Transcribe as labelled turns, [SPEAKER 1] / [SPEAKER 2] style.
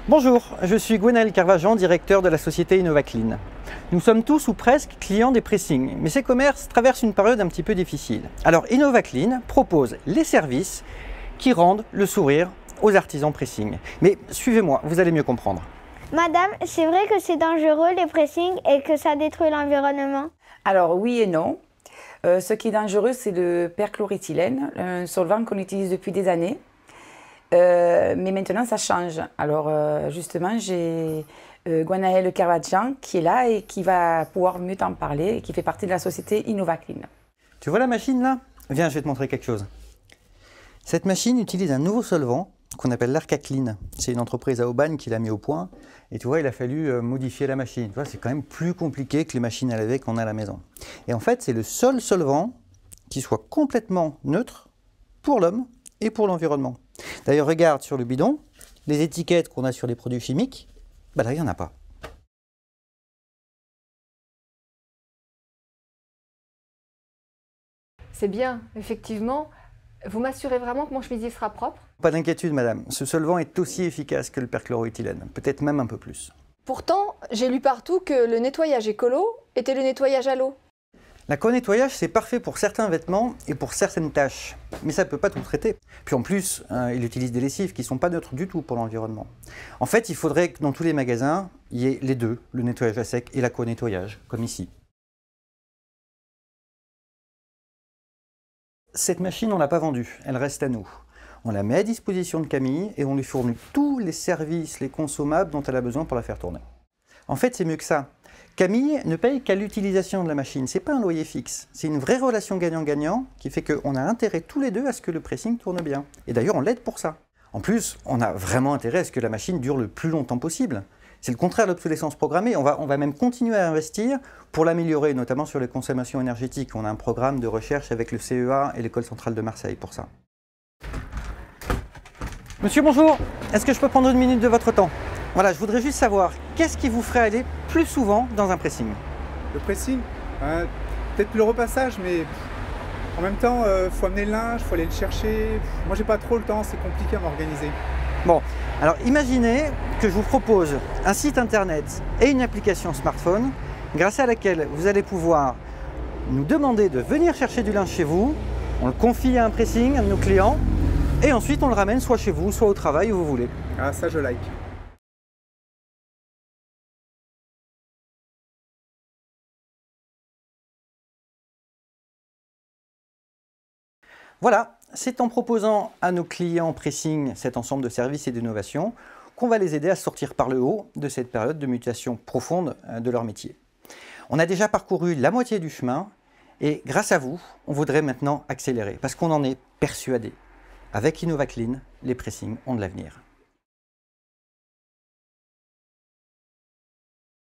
[SPEAKER 1] Bonjour, je suis Gwenaël Carvajan, directeur de la société InnovaClean. Nous sommes tous ou presque clients des pressings, mais ces commerces traversent une période un petit peu difficile. Alors InnovaClean propose les services qui rendent le sourire aux artisans pressing. Mais suivez-moi, vous allez mieux comprendre.
[SPEAKER 2] Madame, c'est vrai que c'est dangereux les pressings et que ça détruit l'environnement?
[SPEAKER 3] Alors oui et non. Ce qui est dangereux, c'est le perchloréthylène, un solvant qu'on utilise depuis des années. Mais maintenant, ça change. Alors justement, j'ai Gwenaël Carvajan qui est là et qui va pouvoir mieux t'en parler et qui fait partie de la société InnovaClean.
[SPEAKER 1] Tu vois la machine là? Viens, je vais te montrer quelque chose. Cette machine utilise un nouveau solvant qu'on appelle l'Arcaclean. C'est une entreprise à Aubagne qui l'a mis au point. Et tu vois, il a fallu modifier la machine. Tu vois, c'est quand même plus compliqué que les machines à laver qu'on a à la maison. Et en fait, c'est le seul solvant qui soit complètement neutre pour l'homme et pour l'environnement. D'ailleurs, regarde sur le bidon, les étiquettes qu'on a sur les produits chimiques, bah là, il n'y en a pas.
[SPEAKER 4] C'est bien, effectivement. Vous m'assurez vraiment que mon chemisier sera propre?
[SPEAKER 1] Pas d'inquiétude, madame. Ce solvant est aussi efficace que le perchloroéthylène, peut-être même un peu plus.
[SPEAKER 4] Pourtant, j'ai lu partout que le nettoyage écolo était le nettoyage à l'eau.
[SPEAKER 1] La co-nettoyage, c'est parfait pour certains vêtements et pour certaines tâches, mais ça ne peut pas tout traiter. Puis en plus, il utilise des lessives qui ne sont pas neutres du tout pour l'environnement. En fait, il faudrait que dans tous les magasins, il y ait les deux, le nettoyage à sec et la co-nettoyage, comme ici. Cette machine, on ne l'a pas vendue, elle reste à nous. On la met à disposition de Camille et on lui fournit tous les services, les consommables dont elle a besoin pour la faire tourner. En fait, c'est mieux que ça. Camille ne paye qu'à l'utilisation de la machine, ce n'est pas un loyer fixe. C'est une vraie relation gagnant-gagnant qui fait qu'on a intérêt tous les deux à ce que le pressing tourne bien. Et d'ailleurs, on l'aide pour ça. En plus, on a vraiment intérêt à ce que la machine dure le plus longtemps possible. C'est le contraire de l'obsolescence programmée. On va même continuer à investir pour l'améliorer, notamment sur les consommations énergétiques. On a un programme de recherche avec le CEA et l'École centrale de Marseille pour ça. Monsieur, bonjour. Est-ce que je peux prendre une minute de votre temps? Voilà, je voudrais juste savoir, qu'est-ce qui vous ferait aller plus souvent dans un pressing?
[SPEAKER 5] Le pressing, peut-être le repassage, mais en même temps, faut amener le linge, faut aller le chercher. Moi, j'ai pas trop le temps, c'est compliqué à m'organiser.
[SPEAKER 1] Bon, alors imaginez que je vous propose un site internet et une application smartphone grâce à laquelle vous allez pouvoir nous demander de venir chercher du linge chez vous, on le confie à un pressing, à un de nos clients, et ensuite on le ramène soit chez vous, soit au travail, où vous voulez.
[SPEAKER 5] Ah, ça, je like.
[SPEAKER 1] Voilà, c'est en proposant à nos clients pressing cet ensemble de services et d'innovations qu'on va les aider à sortir par le haut de cette période de mutation profonde de leur métier. On a déjà parcouru la moitié du chemin et grâce à vous, on voudrait maintenant accélérer parce qu'on en est persuadé. Avec InnovaClean, les pressings ont de l'avenir.